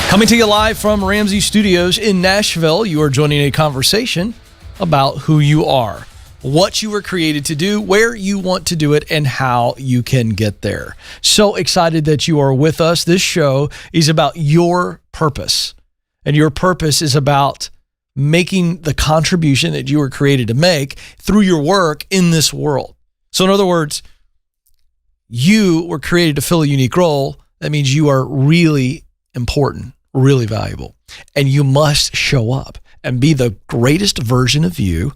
Coming to you live from Ramsey Studios in Nashville, you are joining a conversation about who you are, what you were created to do, where you want to do it, and how you can get there. So excited that you are with us. This show is about your purpose, and your purpose is about making the contribution that you were created to make through your work in this world. So in other words, you were created to fill a unique role. That means you are really important, really valuable, and you must show up and be the greatest version of you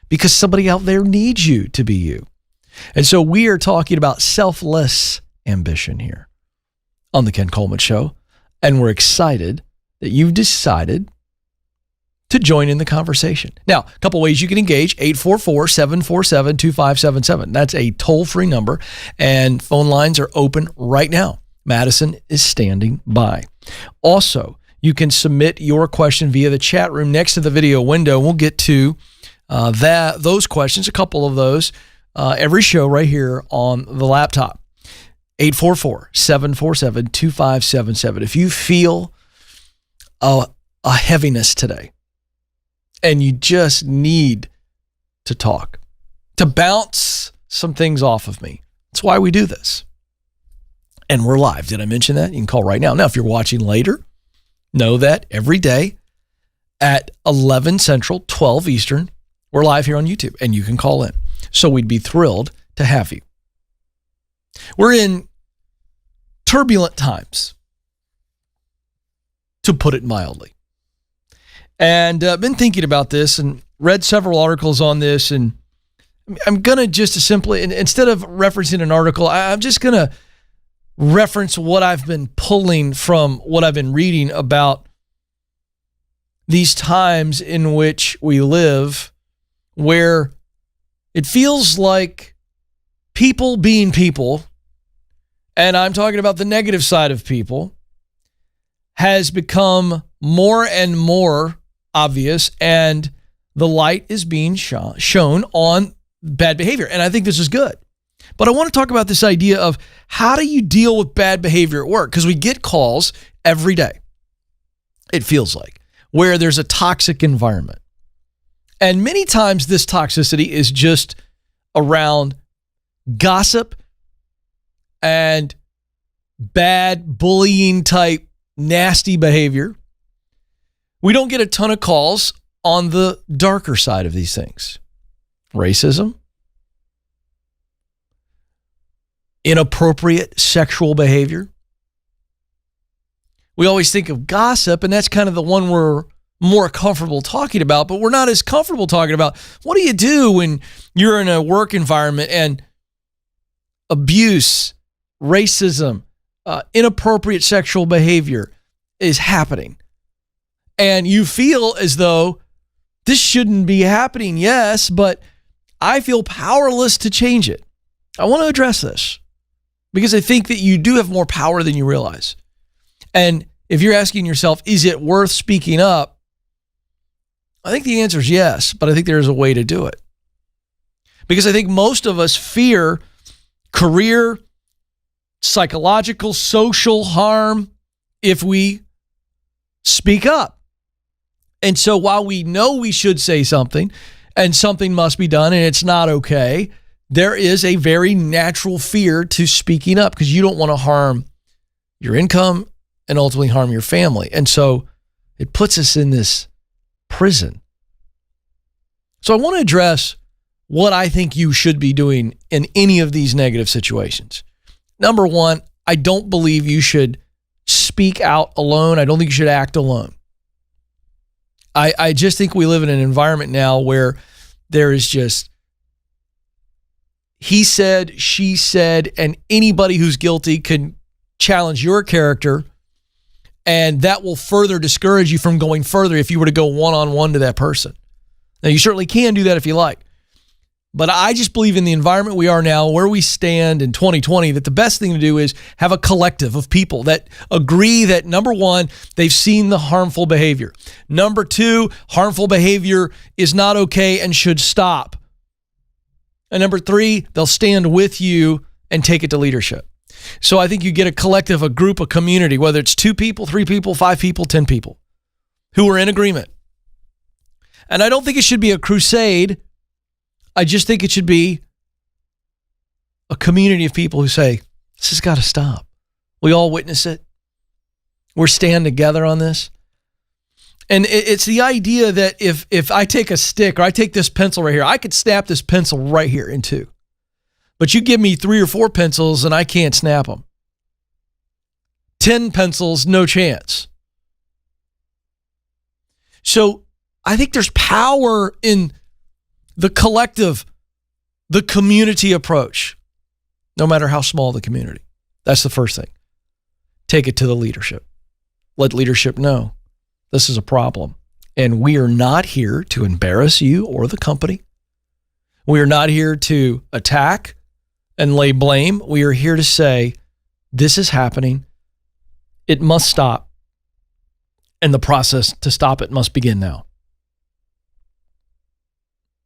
because somebody out there needs you to be you. And so we are talking about selfless ambition here on the Ken Coleman Show, and we're excited that you've decided to join in the conversation. Now, a couple ways you can engage: 844-747-2577. That's a toll-free number, and phone lines are open right now. Madison is standing by. Also, you can submit your question via the chat room next to the video window. We'll get to those questions, a couple of those, every show right here on the laptop. 844-747-2577. If you feel a heaviness today and you just need to talk, to bounce some things off of me, that's why we do this. And we're live. Did I mention that? You can call right now. Now, if you're watching later, know that every day at 11 Central, 12 Eastern, we're live here on YouTube, and you can call in. So we'd be thrilled to have you. We're in turbulent times, to put it mildly. And I've been thinking about this and read several articles on this, and I'm going to just simply, instead of referencing an article, I'm just going to reference what I've been pulling from what I've been reading about these times in which we live, where it feels like people being people, and I'm talking about the negative side of people, has become more and more obvious, and the light is being shown on bad behavior. And I think this is good. But I want to talk about this idea of how do you deal with bad behavior at work? Because we get calls every day, it feels like, where there's a toxic environment. And many times this toxicity is just around gossip and bad bullying type nasty behavior. We don't get a ton of calls on the darker side of these things. Racism, inappropriate sexual behavior. We always think of gossip, and that's kind of the one we're more comfortable talking about, but we're not as comfortable talking about what do you do when you're in a work environment and abuse, racism, inappropriate sexual behavior is happening. And you feel as though this shouldn't be happening, yes, but I feel powerless to change it. I want to address this, because I think that you do have more power than you realize. And if you're asking yourself, is it worth speaking up? I think the answer is yes, but I think there's a way to do it. Because I think most of us fear career, psychological, social harm if we speak up. And so while we know we should say something and something must be done and it's not okay, there is a very natural fear to speaking up because you don't want to harm your income and ultimately harm your family. And so it puts us in this prison. So I want to address what I think you should be doing in any of these negative situations. Number one, I don't believe you should speak out alone. I don't think you should act alone. I just think we live in an environment now where there is just he said, she said, and anybody who's guilty can challenge your character, and that will further discourage you from going further if you were to go one-on-one to that person. Now, you certainly can do that if you like. But I just believe in the environment we are now, where we stand in 2020, that the best thing to do is have a collective of people that agree that, number one, they've seen the harmful behavior. Number two, harmful behavior is not okay and should stop. And number three, they'll stand with you and take it to leadership. So I think you get a collective, a group, a community, whether it's 2 people, 3 people, 5 people, 10 people, who are in agreement. And I don't think it should be a crusade. I just think it should be a community of people who say, this has got to stop. We all witness it. We're stand together on this. And it's the idea that if I take a stick or I take this pencil right here, I could snap this pencil right here in 2. But you give me 3 or 4 pencils and I can't snap them. 10 pencils, no chance. So I think there's power in the collective, the community approach, no matter how small the community. That's the first thing. Take it to the leadership. Let leadership know this is a problem. And we are not here to embarrass you or the company. We are not here to attack and lay blame. We are here to say, this is happening. It must stop. And the process to stop it must begin now.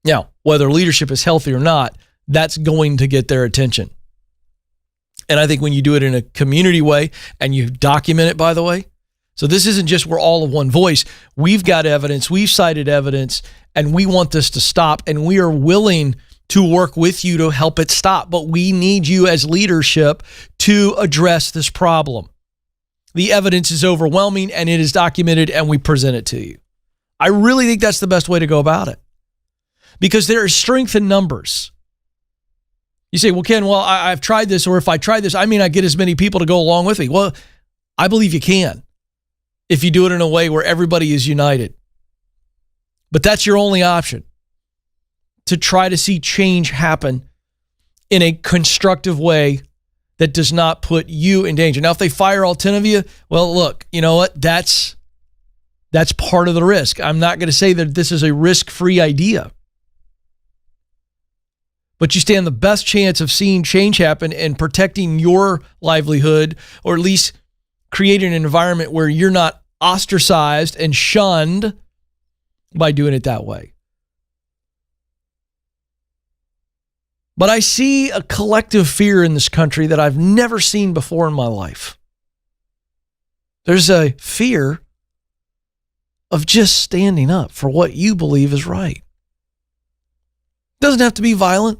Now, whether leadership is healthy or not, that's going to get their attention. And I think when you do it in a community way and you document it, by the way, so this isn't just we're all of one voice. We've got evidence, we've cited evidence, and we want this to stop, and we are willing to work with you to help it stop. But we need you as leadership to address this problem. The evidence is overwhelming and it is documented and we present it to you. I really think that's the best way to go about it because there is strength in numbers. You say, well, Ken, I've tried this, or if I try this, I may not get as many people to go along with me. Well, I believe you can if you do it in a way where everybody is united. But that's your only option, to try to see change happen in a constructive way that does not put you in danger. Now, if they fire all 10 of you, well, look, you know what? That's part of the risk. I'm not going to say that this is a risk-free idea. But you stand the best chance of seeing change happen and protecting your livelihood, or at least creating an environment where you're not ostracized and shunned by doing it that way. But I see a collective fear in this country that I've never seen before in my life. There's a fear of just standing up for what you believe is right. Doesn't have to be violent.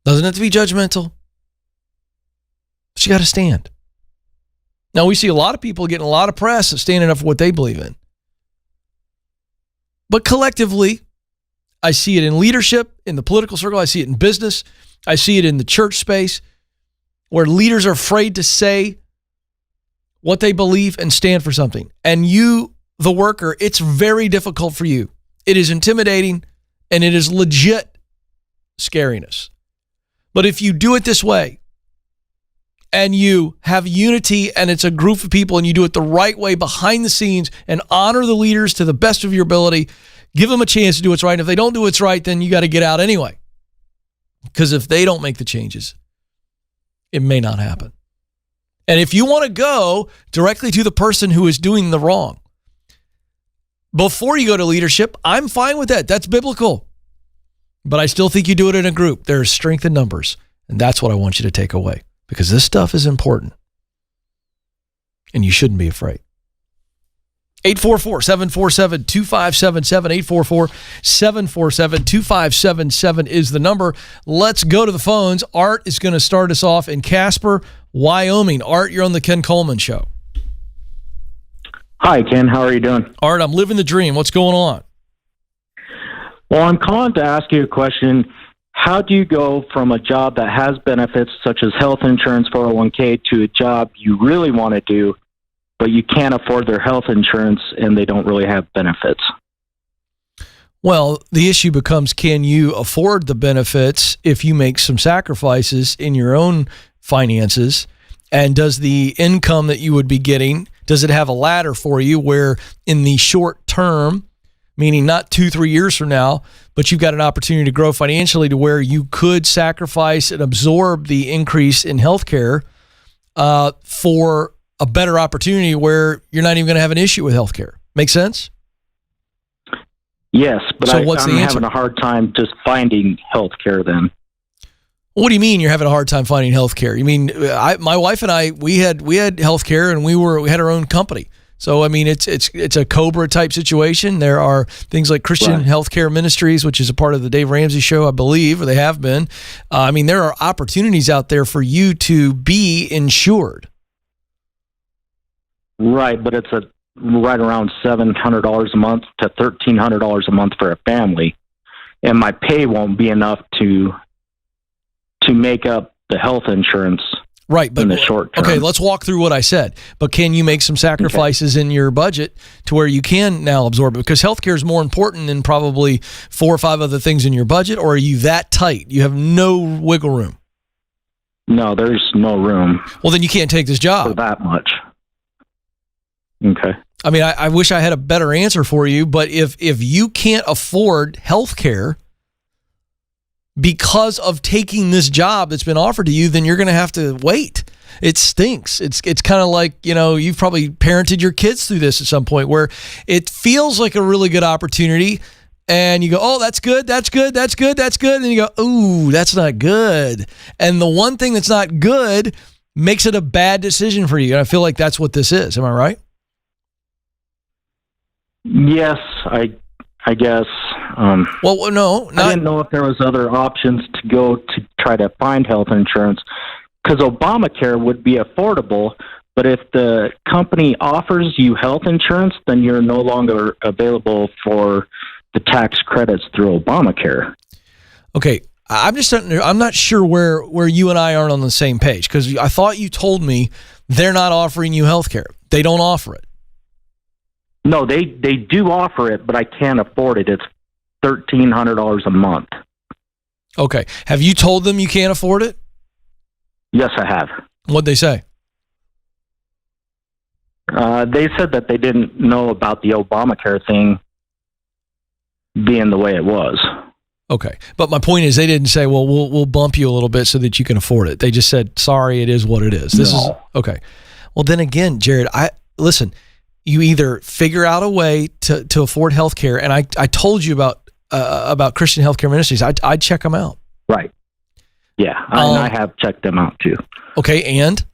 Doesn't have to be judgmental. But you got to stand. Now, we see a lot of people getting a lot of press of standing up for what they believe in. But collectively, I see it in leadership, in the political circle. I see it in business. I see it in the church space, where leaders are afraid to say what they believe and stand for something. And you, the worker, it's very difficult for you. It is intimidating, and it is legit scariness. But if you do it this way, and you have unity, and it's a group of people, and you do it the right way behind the scenes, and honor the leaders to the best of your ability, give them a chance to do what's right. And if they don't do what's right, then you got to get out anyway. Because if they don't make the changes, it may not happen. And if you want to go directly to the person who is doing the wrong, before you go to leadership, I'm fine with that. That's biblical. But I still think you do it in a group. There is strength in numbers. And that's what I want you to take away. Because this stuff is important. And you shouldn't be afraid. 844-747-2577. 844-747-2577 is the number. Let's go to the phones. Art is going to start us off in Casper, Wyoming. Art, you're on the Ken Coleman Show. Hi, Ken. How are you doing? Art, I'm living the dream. What's going on? Well, I'm calling to ask you a question. How do you go from a job that has benefits such as health insurance, 401k, to a job you really want to do, but you can't afford their health insurance and they don't really have benefits? Well, the issue becomes, can you afford the benefits if you make some sacrifices in your own finances? And does the income that you would be getting, does it have a ladder for you where in the short term, meaning not 2-3 years from now, but you've got an opportunity to grow financially to where you could sacrifice and absorb the increase in healthcare for a better opportunity where you're not even going to have an issue with healthcare. Make sense? Yes, but so I'm having a hard time just finding healthcare then. What do you mean you're having a hard time finding health care? You mean my wife and I, we had health care, and we had our own company. So I mean, it's a Cobra type situation. There are things like Christian Healthcare Ministries, which is a part of the Dave Ramsey Show, I believe, or they have been. I mean, there are opportunities out there for you to be insured. Right, but it's right around $700 a month to $1,300 a month for a family, and my pay won't be enough to make up the health insurance. Right, but in the short term. Okay, let's walk through what I said. But can you make some sacrifices in your budget to where you can now absorb it? Because healthcare is more important than probably 4 or 5 other things in your budget, or are you that tight? You have no wiggle room? No, there's no room. Well, then you can't take this job. For that much. Okay. I mean, I wish I had a better answer for you, but if you can't afford healthcare because of taking this job that's been offered to you, then you're going to have to wait. It stinks. It's kind of like, you've probably parented your kids through this at some point where it feels like a really good opportunity and you go, oh, that's good, that's good, that's good, that's good. And you go, ooh, that's not good. And the one thing that's not good makes it a bad decision for you. And I feel like that's what this is. Am I right? Yes, I guess. Well, no. I didn't know if there was other options to go to try to find health insurance, because Obamacare would be affordable, but if the company offers you health insurance, then you're no longer available for the tax credits through Obamacare. Okay, I'm not sure where you and I aren't on the same page, because I thought you told me they're not offering you health care. They don't offer it. No, they do offer it, but I can't afford it. It's $1,300 a month. Okay. Have you told them you can't afford it? Yes, I have. What'd they say? They said that they didn't know about the Obamacare thing being the way it was. Okay. But my point is they didn't say, well, we'll bump you a little bit so that you can afford it. They just said, sorry, it is what it is. This is okay. Well, then again, Jared, listen, you either figure out a way to afford health care, and I told you about Christian Healthcare Ministries. I'd check them out. Right. Yeah, I have checked them out too. Okay, and?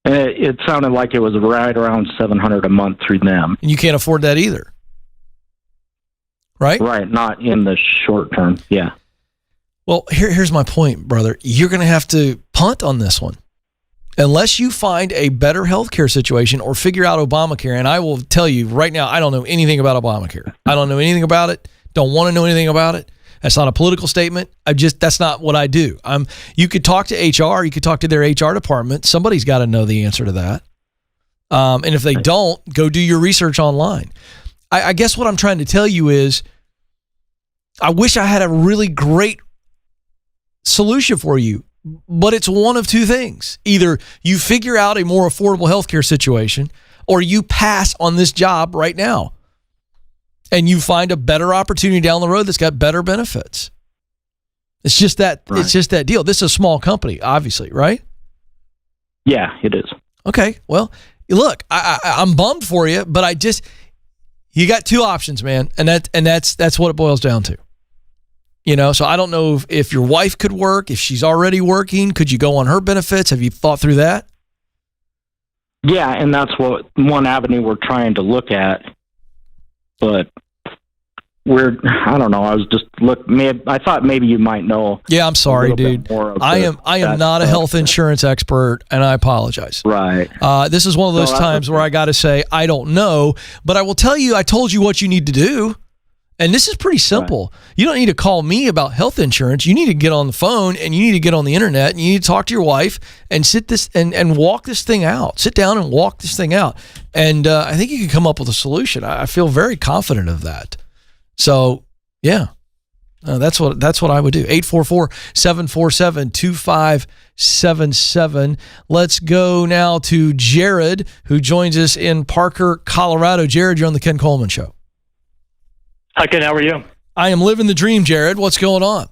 It sounded like it was right around $700 a month through them. And you can't afford that either, right? Right, not in the short term, yeah. Well, here's my point, brother. You're going to have to punt on this one. Unless you find a better healthcare situation or figure out Obamacare, and I will tell you right now, I don't know anything about Obamacare. I don't know anything about it. Don't want to know anything about it. That's not a political statement. That's not what I do. You could talk to HR. You could talk to their HR department. Somebody's got to know the answer to that. And if they don't, go do your research online. I guess what I'm trying to tell you is I wish I had a really great solution for you. But it's one of two things. Either you figure out a more affordable healthcare situation, or you pass on this job right now and you find a better opportunity down the road that's got better benefits. It's just that It's just that deal. This is a small company, obviously, right? Yeah, it is. Okay. Well, look, I'm bummed for you, but you got two options, man, and that's what it boils down to. So I don't know if your wife could work, if she's already working. Could you go on her benefits? Have you thought through that? Yeah, and that's one avenue we're trying to look at. But I don't know. I was just I thought maybe you might know. Yeah, I'm sorry, dude. I am not a health insurance expert, and I apologize. Right. This is one of those times where I got to say I don't know, but I will tell you. I told you what you need to do. And this is pretty simple. Right. You don't need to call me about health insurance. You need to get on the phone and you need to get on the internet and you need to talk to your wife and and walk this thing out. Sit down and walk this thing out. And I think you can come up with a solution. I feel very confident of that. So, yeah, that's what I would do. 844-747-2577. Let's go now to Jared, who joins us in Parker, Colorado. Jared, you're on the Ken Coleman Show. Hi, Ken. How are you? I am living the dream, Jared. What's going on?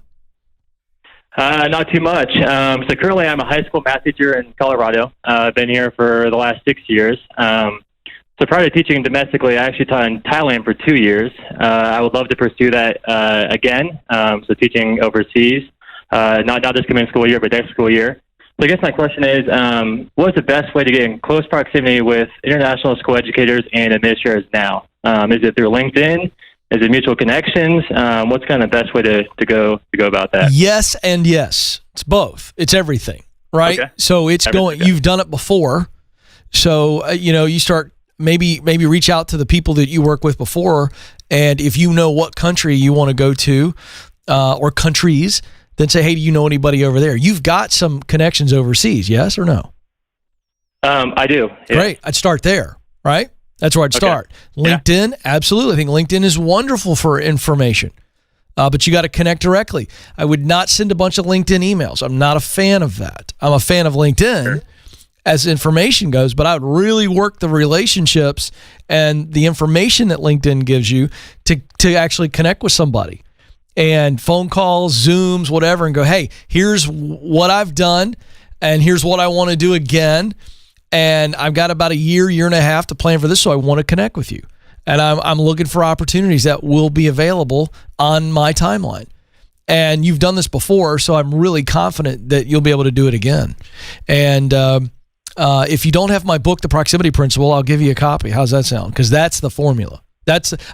Not too much. So currently I'm a high school math teacher in Colorado. I've been here for the last 6 years. So prior to teaching domestically, I actually taught in Thailand for 2 years. I would love to pursue that again, so teaching overseas. not this coming school year, but next school year. So I guess my question is, what's the best way to get in close proximity with international school educators and administrators now? Is it through LinkedIn? Is it mutual connections? What's kind of the best way to go about that? Yes and yes. It's both. It's everything, right? Okay. So it's everything. You've done it before. So, you start maybe reach out to the people that you work with before, and if you know what country you want to go to or countries, then say, hey, do you know anybody over there? You've got some connections overseas, yes or no? I do. Yeah. Great. I'd start there, right? That's where I'd start. LinkedIn, absolutely. I think LinkedIn is wonderful for information, but you got to connect directly. I would not send a bunch of LinkedIn emails. I'm not a fan of that. I'm a fan of LinkedIn as information goes, but I would really work the relationships and the information that LinkedIn gives you to actually connect with somebody. And phone calls, Zooms, whatever, and go, hey, here's what I've done, and here's what I want to do again. And I've got about a year and a half to plan for this, so I want to connect with you. And I'm looking for opportunities that will be available on my timeline. And you've done this before, so I'm really confident that you'll be able to do it again. And if you don't have my book, The Proximity Principle, I'll give you a copy. How's that sound? Because that's the formula.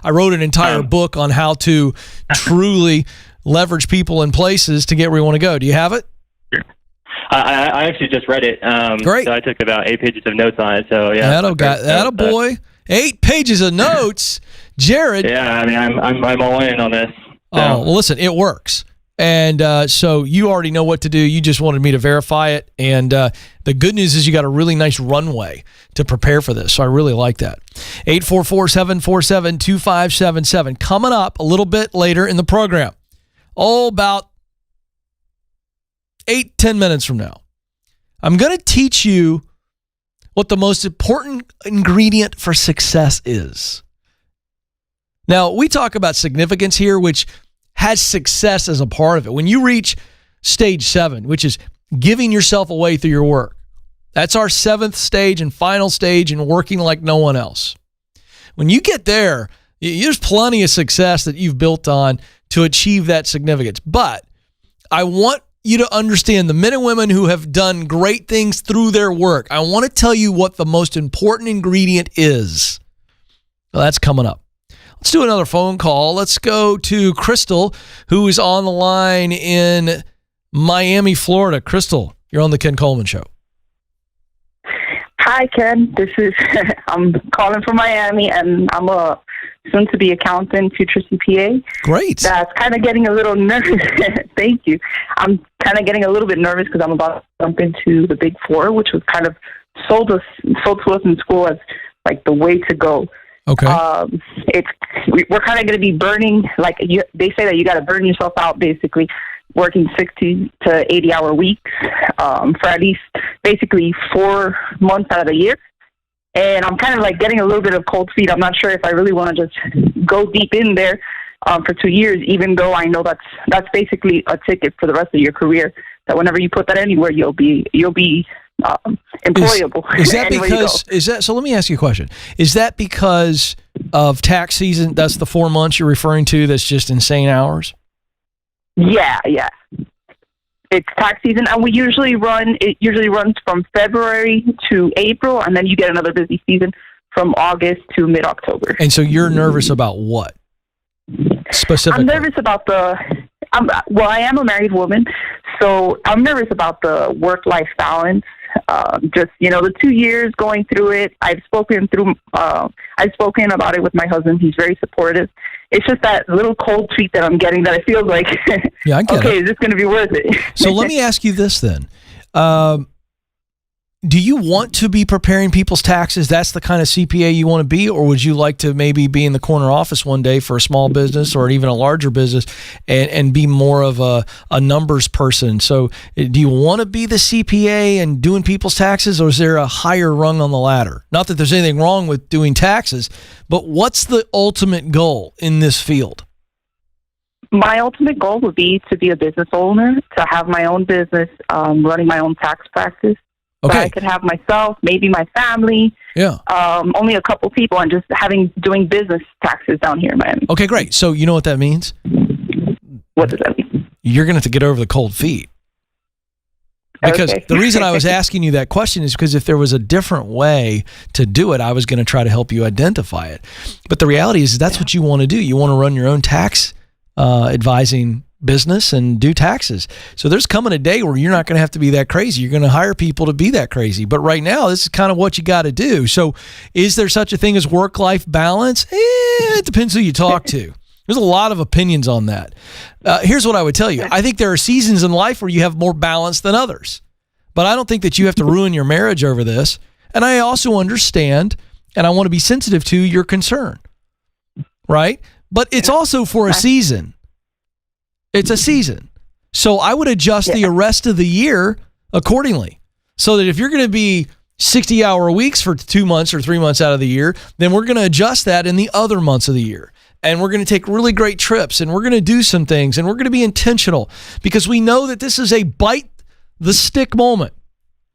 I wrote an entire book on how to truly leverage people and places to get where you want to go. Do you have it? I actually just read it. Great. So I took about 8 pages of notes on it. So yeah. That a boy. 8 pages of notes, Jared. Yeah, I mean, I'm all in on this. So. Oh, well, listen, it works. And so you already know what to do. You just wanted me to verify it. And the good news is you got a really nice runway to prepare for this. So I really like that. 844-747-2577. Coming up a little bit later in the program. About 8-10 minutes from now, I'm going to teach you what the most important ingredient for success is. Now, we talk about significance here, which has success as a part of it. When you reach stage 7, which is giving yourself away through your work, that's our 7th stage and final stage in working like no one else. When you get there, there's plenty of success that you've built on to achieve that significance. But I want you to understand the men and women who have done great things through their work. I want to tell you what the most important ingredient is. Well, that's coming up. Let's do another phone call. Let's go to Crystal, who is on the line in Miami, Florida. Crystal, you're on the Ken Coleman Show. Hi, Ken. I'm calling from Miami, and I'm a soon-to-be accountant, future CPA. Great. That's kind of getting a little nervous. Thank you. I'm kind of getting a little bit nervous because I'm about to jump into the Big Four, which was kind of sold to us in school as like the way to go. Okay. We're kind of going to be burning, they say that you got to burn yourself out, basically, working 60 to 80-hour weeks for at least basically 4 months out of the year. And I'm kind of like getting a little bit of cold feet. I'm not sure if I really want to just go deep in there for 2 years, even though I know that's basically a ticket for the rest of your career. That whenever you put that anywhere, you'll be employable. Is that because? So? Let me ask you a question. Is that because of tax season? That's the 4 months you're referring to. That's just insane hours. Yeah. It's tax season, and it usually runs from February to April, and then you get another busy season from August to mid-October. And so you're nervous about what specifically? I'm nervous about I am a married woman, so I'm nervous about the work-life balance. The 2 years going through it, I've spoken about it with my husband. He's very supportive. It's just that little cold feet that I'm getting that I feel like, yeah, I get okay, it. is this going to be worth it? So let me ask you this then. Do you want to be preparing people's taxes? That's the kind of CPA you want to be? Or would you like to maybe be in the corner office one day for a small business or even a larger business and be more of a numbers person? So do you want to be the CPA and doing people's taxes, or is there a higher rung on the ladder? Not that there's anything wrong with doing taxes, but what's the ultimate goal in this field? My ultimate goal would be to be a business owner, to have my own business, running my own tax practice. Okay. So I could have myself, maybe my family, only a couple people, and just doing business taxes down here in Miami. Okay, great. So you know what that means? What does that mean? you're going to have to get over the cold feet. Because Okay. the reason I was asking you that question is because if there was a different way to do it, I was going to try to help you identify it. But the reality is that's what you want to do. You want to run your own tax advising business and do taxes. So there's coming a day where you're not going to have to be that crazy. You're going to hire people to be that crazy. But right now, this is kind of what you got to do. So is there such a thing as work-life balance? It depends who you talk to. There's a lot of opinions on that. Here's what I would tell you. I think there are seasons in life where you have more balance than others. But I don't think that you have to ruin your marriage over this. And I also understand, and I want to be sensitive to your concern, right? But it's also for a season. It's a season. So I would adjust the rest of the year accordingly. So that if you're going to be 60-hour weeks for 2 months or 3 months out of the year, then we're going to adjust that in the other months of the year. And we're going to take really great trips, and we're going to do some things, and we're going to be intentional because we know that this is a bite the stick moment.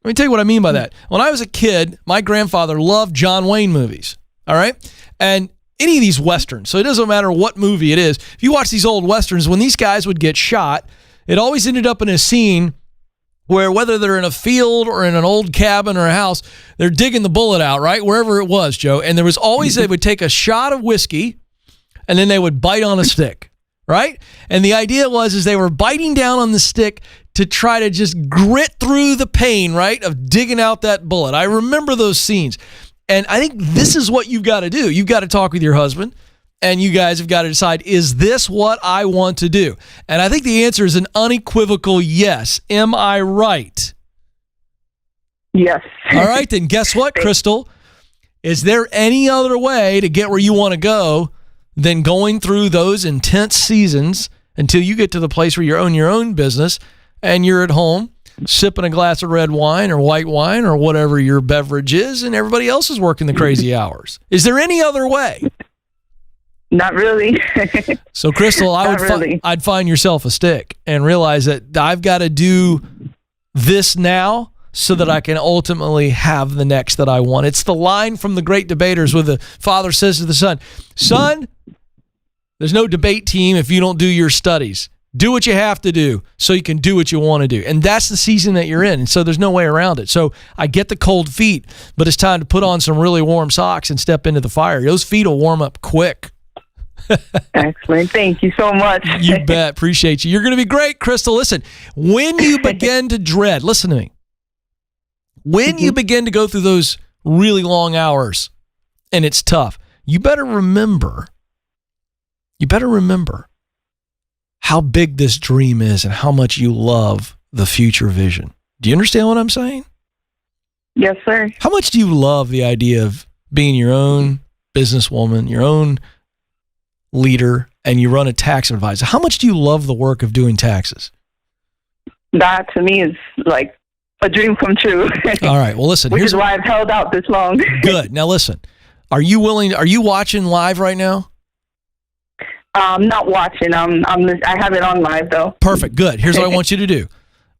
Let me tell you what I mean by that. When I was a kid, my grandfather loved John Wayne movies, all right? And any of these Westerns, so it doesn't matter what movie it is. If you watch these old Westerns, when these guys would get shot, it always ended up in a scene where whether they're in a field or in an old cabin or a house, they're digging the bullet out, right? Wherever it was, Joe. And there was always, they would take a shot of whiskey, and then they would bite on a stick, right? And the idea was they were biting down on the stick to try to just grit through the pain, right, of digging out that bullet. I remember those scenes. And I think this is what you've got to do. You've got to talk with your husband, and you guys have got to decide, is this what I want to do? And I think the answer is an unequivocal yes. Am I right? Yes. All right, then guess what, Crystal? Is there any other way to get where you want to go than going through those intense seasons until you get to the place where you own your own business and you're at home sipping a glass of red wine or white wine or whatever your beverage is, and everybody else is working the crazy hours? Is there any other way? Not really. So, Crystal, I'd find yourself a stick and realize that I've got to do this now so that I can ultimately have the next that I want. It's the line from the great debaters where the father says to the son, son, there's no debate team if you don't do your studies. Do what you have to do so you can do what you want to do. And that's the season that you're in. And so there's no way around it. So I get the cold feet, but it's time to put on some really warm socks and step into the fire. Those feet will warm up quick. Excellent. Thank you so much. You bet. Appreciate you. You're going to be great, Crystal. Listen, when you begin to dread, listen to me. When you begin to go through those really long hours and it's tough, you better remember how big this dream is and how much you love the future vision. Do you understand what I'm saying? Yes, sir. How much do you love the idea of being your own businesswoman, your own leader, and you run a tax advisor? How much do you love the work of doing taxes? That to me is like a dream come true. All right. Well, listen. Which is why I've held out this long. Good. Now, listen. Are you watching live right now? I'm not watching. I have it on live, though. Perfect. Good. Here's what I want you to do.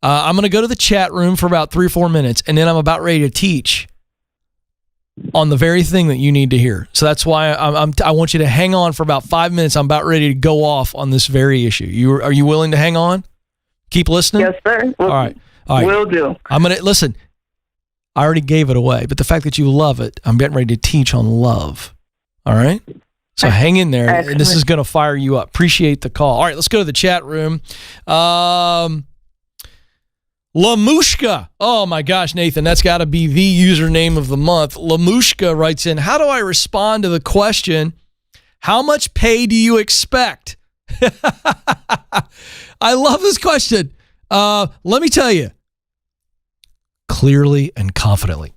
I'm going to go to the chat room for about 3 or 4 minutes, and then I'm about ready to teach on the very thing that you need to hear. So that's why I want you to hang on for about 5 minutes. I'm about ready to go off on this very issue. Are you willing to hang on? Keep listening? Yes, sir. All right. Will do. I'm going to listen. I already gave it away, but the fact that you love it, I'm getting ready to teach on love. All right? So hang in there, and this is going to fire you up. Appreciate the call. All right, let's go to the chat room. Lamushka. Oh, my gosh, Nathan, that's got to be the username of the month. Lamushka writes in, how do I respond to the question, how much pay do you expect? I love this question. Let me tell you. Clearly and confidently.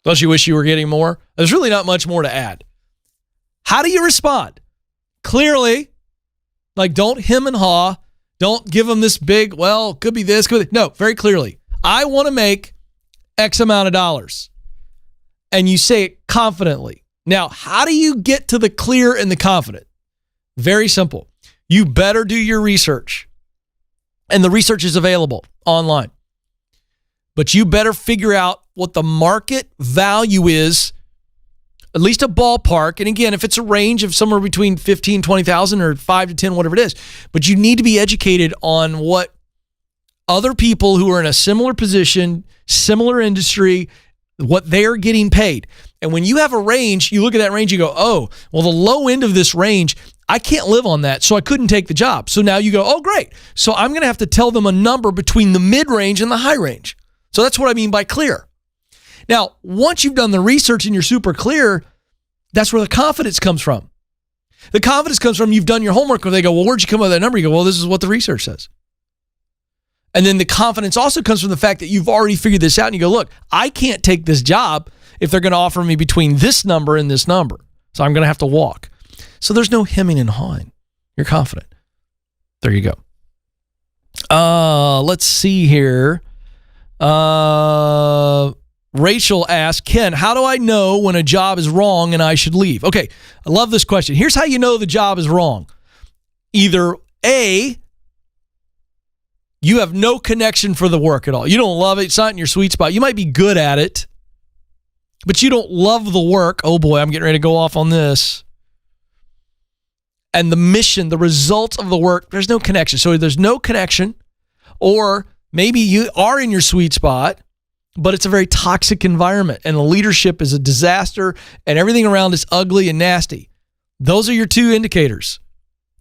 Don't you wish you were getting more? There's really not much more to add. How do you respond? Clearly, like don't hem and haw. Don't give them this big, well, could be this, could be. No, very clearly. I want to make X amount of dollars. And you say it confidently. Now, how do you get to the clear and the confident? Very simple. You better do your research. And the research is available online. But you better figure out what the market value is at least a ballpark. And again, if it's a range of somewhere between 15, 20,000 or 5 to 10, whatever it is, but you need to be educated on what other people who are in a similar position, similar industry, what they're getting paid. And when you have a range, you look at that range, you go, oh, well, the low end of this range, I can't live on that, so I couldn't take the job. So now you go, oh, great. So I'm going to have to tell them a number between the mid-range and the high range. So that's what I mean by clear. Now, once you've done the research and you're super clear, that's where the confidence comes from. The confidence comes from you've done your homework, where they go, well, where'd you come up with that number? You go, well, this is what the research says. And then the confidence also comes from the fact that you've already figured this out and you go, look, I can't take this job if they're going to offer me between this number and this number. So I'm going to have to walk. So there's no hemming and hawing. You're confident. There you go. Let's see here. Rachel asked, Ken, how do I know when a job is wrong and I should leave? Okay, I love this question. Here's how you know the job is wrong. Either A, you have no connection for the work at all. You don't love it. It's not in your sweet spot. You might be good at it, but you don't love the work. Oh boy, I'm getting ready to go off on this. And the mission, the results of the work, there's no connection. So there's no connection, or maybe you are in your sweet spot, but it's a very toxic environment and the leadership is a disaster and everything around is ugly and nasty. Those are your two indicators.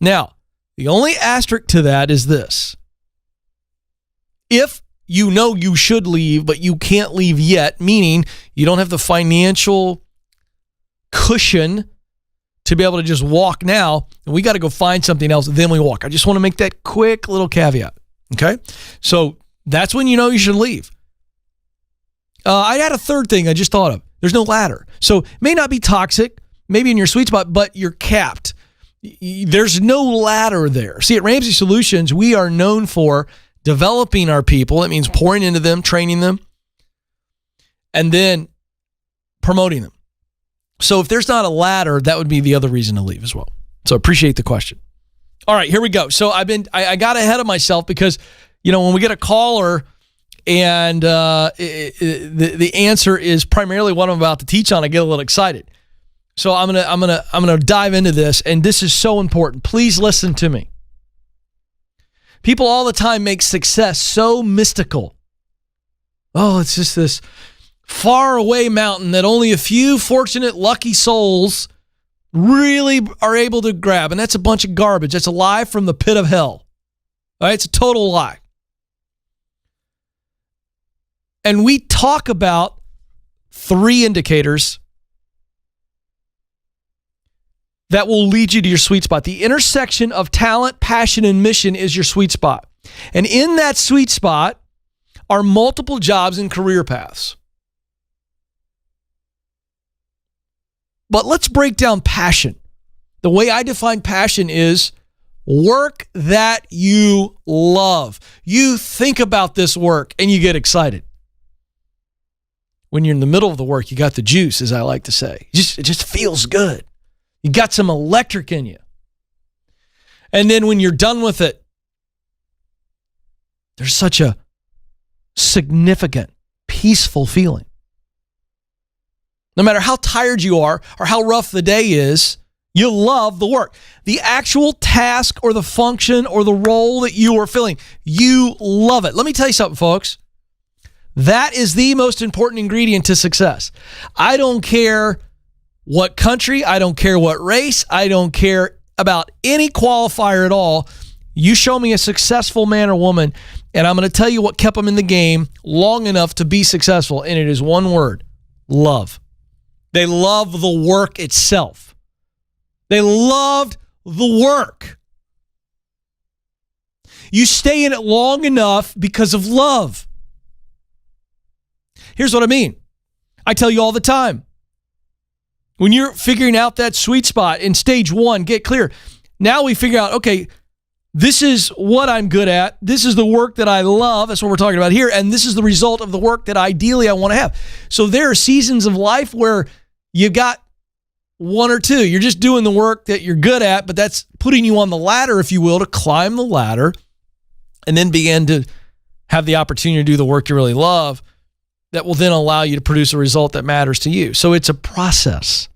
Now, the only asterisk to that is this. If you know you should leave, but you can't leave yet, meaning you don't have the financial cushion to be able to just walk now, and we got to go find something else, then we walk. I just want to make that quick little caveat, okay? So that's when you know you should leave. I had a third thing I just thought of. There's no ladder. So it may not be toxic, maybe in your sweet spot, but you're capped. There's no ladder there. See, at Ramsey Solutions, we are known for developing our people. That means pouring into them, training them, and then promoting them. So if there's not a ladder, that would be the other reason to leave as well. So appreciate the question. All right, here we go. So I got ahead of myself because, when we get a caller and the answer is primarily what I'm about to teach on, I get a little excited. So I'm gonna dive into this, and this is so important. Please listen to me. People all the time make success so mystical. Oh, it's just this far away mountain that only a few fortunate, lucky souls really are able to grab. And that's a bunch of garbage. That's a lie from the pit of hell. All right? It's a total lie. And we talk about 3 indicators that will lead you to your sweet spot. The intersection of talent, passion, and mission is your sweet spot. And in that sweet spot are multiple jobs and career paths. But let's break down passion. The way I define passion is work that you love. You think about this work and you get excited. When you're in the middle of the work, you got the juice, as I like to say. It just feels good. You got some electric in you. And then when you're done with it, there's such a significant, peaceful feeling. No matter how tired you are or how rough the day is, you love the work. The actual task or the function or the role that you are filling, you love it. Let me tell you something, folks. That is the most important ingredient to success. I don't care what country, I don't care what race, I don't care about any qualifier at all. You show me a successful man or woman, and I'm going to tell you what kept them in the game long enough to be successful, and it is one word: love. They love the work itself. They loved the work. You stay in it long enough because of love. Here's what I mean. I tell you all the time. When you're figuring out that sweet spot in stage 1, get clear. Now we figure out, okay, this is what I'm good at. This is the work that I love. That's what we're talking about here. And this is the result of the work that ideally I want to have. So there are seasons of life where you got 1 or 2. You're just doing the work that you're good at, but that's putting you on the ladder, if you will, to climb the ladder and then begin to have the opportunity to do the work you really love that will then allow you to produce a result that matters to you. So it's a process.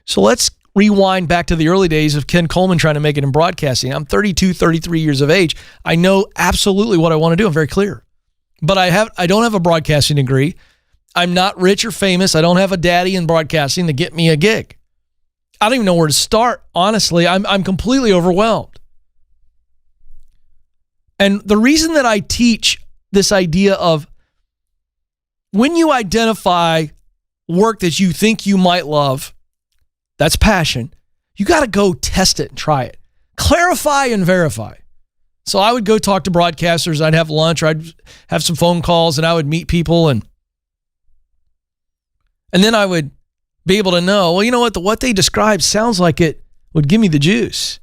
So let's rewind back to the early days of Ken Coleman trying to make it in broadcasting. I'm 32, 33 years of age. I know absolutely what I want to do. I'm very clear. But I don't have a broadcasting degree. I'm not rich or famous. I don't have a daddy in broadcasting to get me a gig. I don't even know where to start. Honestly, I'm completely overwhelmed. And the reason that I teach this idea of when you identify work that you think you might love, that's passion, you got to go test it and try it. Clarify and verify. So I would go talk to broadcasters. I'd have lunch, or I'd have some phone calls, and I would meet people, and then I would be able to know, well, you know what they described sounds like it would give me the juice.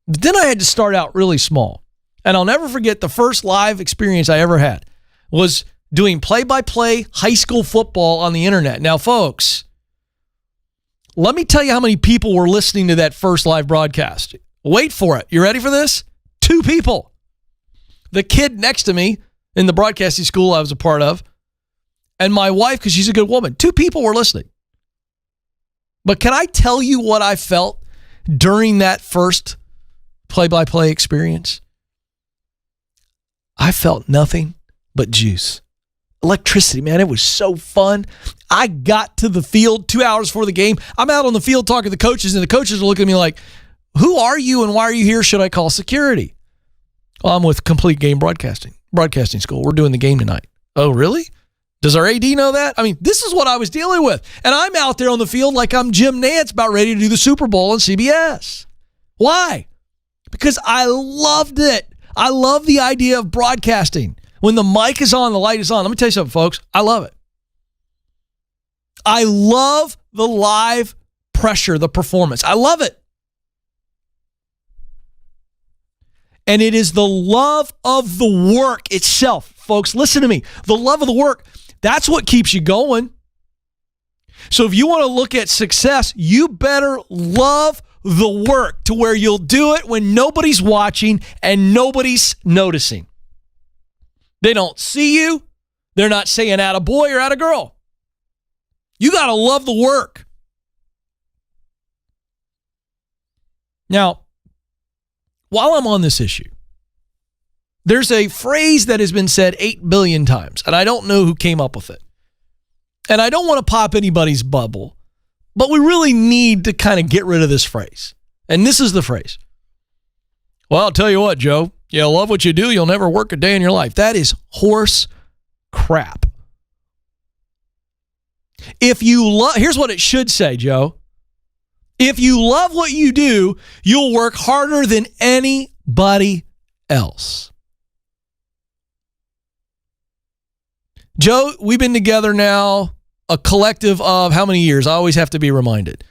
But then I had to start out really small. And I'll never forget the first live experience I ever had was doing play-by-play high school football on the internet. Now, folks, let me tell you how many people were listening to that first live broadcast. Wait for it. You ready for this? 2 people. The kid next to me in the broadcasting school I was a part of, and my wife, because she's a good woman. 2 people were listening. But can I tell you what I felt during that first play-by-play experience? I felt nothing but juice. Electricity, man. It was so fun. I got to the field 2 hours before the game. I'm out on the field talking to the coaches, and the coaches are looking at me like, who are you and why are you here? Should I call security? Well, I'm with Complete Game Broadcasting School. We're doing the game tonight. Oh, really? Does our AD know that? I mean, this is what I was dealing with. And I'm out there on the field like I'm Jim Nantz about ready to do the Super Bowl on CBS. Why? Because I loved it. I love the idea of broadcasting. When the mic is on, the light is on. Let me tell you something, folks. I love it. I love the live pressure, the performance. I love it. And it is the love of the work itself. Folks, listen to me. The love of the work, that's what keeps you going. So if you want to look at success, you better love the work to where you'll do it when nobody's watching and nobody's noticing. They don't see you. They're not saying atta boy or atta girl. You got to love the work. Now, while I'm on this issue, there's a phrase that has been said 8 billion times, and I don't know who came up with it. And I don't want to pop anybody's bubble, but we really need to kind of get rid of this phrase. And this is the phrase. Well, I'll tell you what, Joe, you love what you do, you'll never work a day in your life. That is horse crap. If you love, here's what it should say, Joe. If you love what you do, you'll work harder than anybody else. Joe, we've been together now a collective of how many years? I always have to be reminded.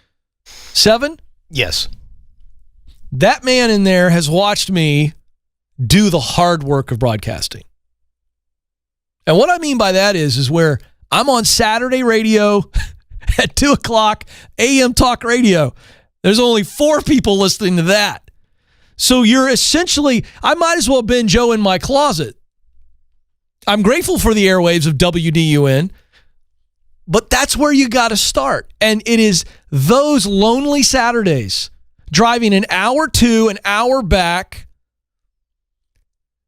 7? Yes. That man in there has watched me do the hard work of broadcasting. And what I mean by that is where I'm on Saturday radio at 2 o'clock AM talk radio. There's only 4 people listening to that. So you're essentially, I might as well have been Joe in my closet. I'm grateful for the airwaves of WDUN, but that's where you got to start. And it is those lonely Saturdays, driving an hour to an hour back,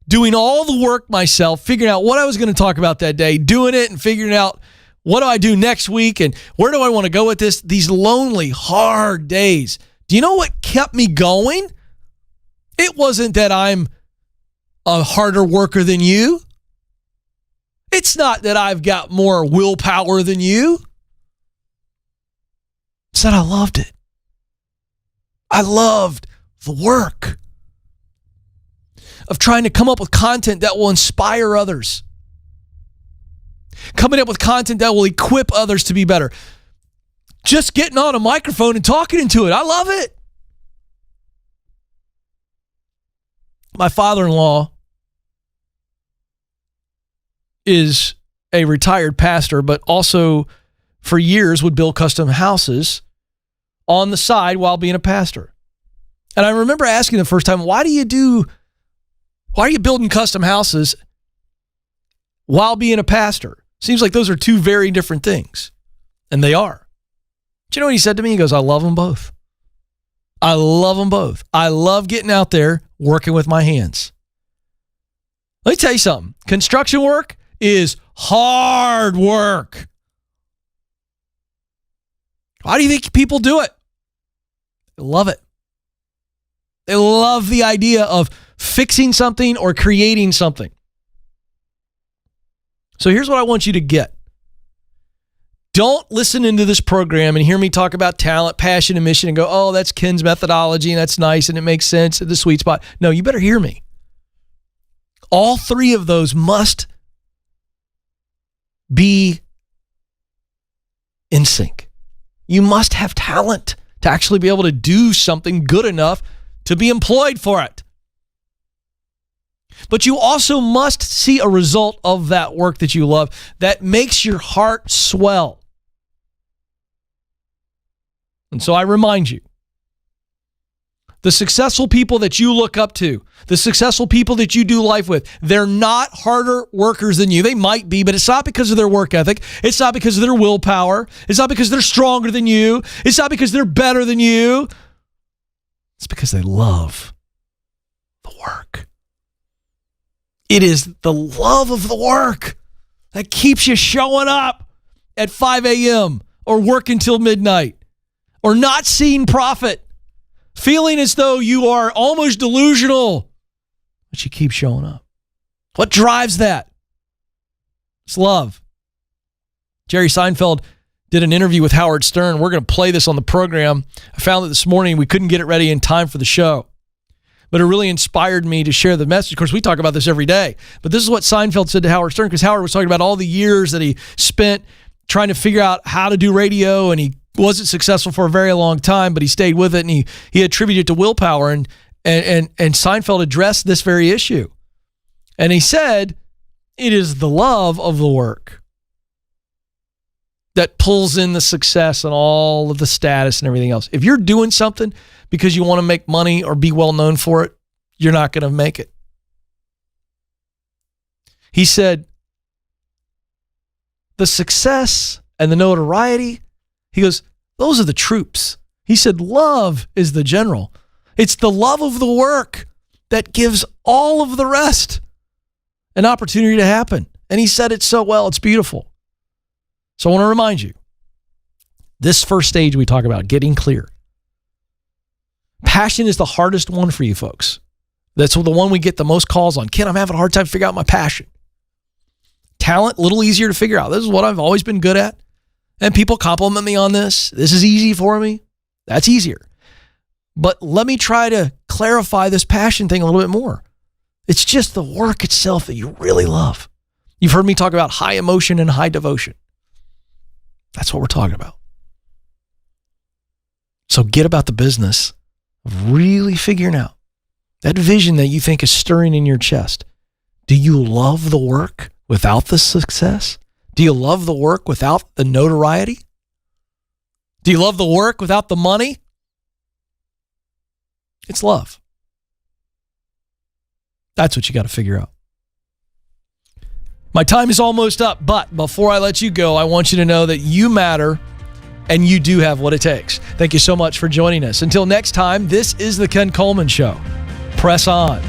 doing all the work myself, figuring out what I was going to talk about that day, doing it and figuring out what do I do next week and where do I want to go with this? These lonely, hard days. Do you know what kept me going? It wasn't that I'm a harder worker than you. It's not that I've got more willpower than you. It's that I loved it. I loved the work of trying to come up with content that will inspire others. Coming up with content that will equip others to be better. Just getting on a microphone and talking into it. I love it. My father-in-law is a retired pastor, but also for years would build custom houses on the side while being a pastor. And I remember asking the first time, why are you building custom houses while being a pastor? Seems like those are 2 very different things. And they are. Do you know what he said to me? He goes, I love them both. I love them both. I love getting out there working with my hands. Let me tell you something. Construction work is hard work. Why do you think people do it? They love it. They love the idea of fixing something or creating something. So here's what I want you to get. Don't listen into this program and hear me talk about talent, passion, and mission and go, oh, that's Ken's methodology and that's nice and it makes sense at the sweet spot. No, you better hear me. All three of those must be in sync. You must have talent to actually be able to do something good enough to be employed for it. But you also must see a result of that work that you love that makes your heart swell. And so I remind you, the successful people that you look up to, the successful people that you do life with, they're not harder workers than you. They might be, but it's not because of their work ethic. It's not because of their willpower. It's not because they're stronger than you. It's not because they're better than you. It's because they love the work. It is the love of the work that keeps you showing up at 5 a.m. or working till midnight or not seeing profit, feeling as though you are almost delusional, but you keep showing up. What drives that? It's love. Jerry Seinfeld did an interview with Howard Stern. We're going to play this on the program. I found it this morning. We couldn't get it ready in time for the show, but it really inspired me to share the message. Of course, we talk about this every day, but this is what Seinfeld said to Howard Stern, because Howard was talking about all the years that he spent trying to figure out how to do radio, and he wasn't successful for a very long time, but he stayed with it, and he attributed it to willpower, and Seinfeld addressed this very issue. And he said, it is the love of the work that pulls in the success and all of the status and everything else. If you're doing something because you want to make money or be well known for it, you're not going to make it. He said, the success and the notoriety, he goes, those are the troops. He said, love is the general. It's the love of the work that gives all of the rest an opportunity to happen. And he said it so well, it's beautiful. So I want to remind you, this first stage we talk about, getting clear. Passion is the hardest one for you folks. That's the one we get the most calls on. Ken, I'm having a hard time figuring out my passion. Talent, a little easier to figure out. This is what I've always been good at. And people compliment me on this. This is easy for me. That's easier. But let me try to clarify this passion thing a little bit more. It's just the work itself that you really love. You've heard me talk about high emotion and high devotion. That's what we're talking about. So get about the business of really figuring out that vision that you think is stirring in your chest. Do you love the work without the success? Do you love the work without the notoriety? Do you love the work without the money? It's love. That's what you got to figure out. My time is almost up, but before I let you go, I want you to know that you matter and you do have what it takes. Thank you so much for joining us. Until next time, this is the Ken Coleman Show. Press on.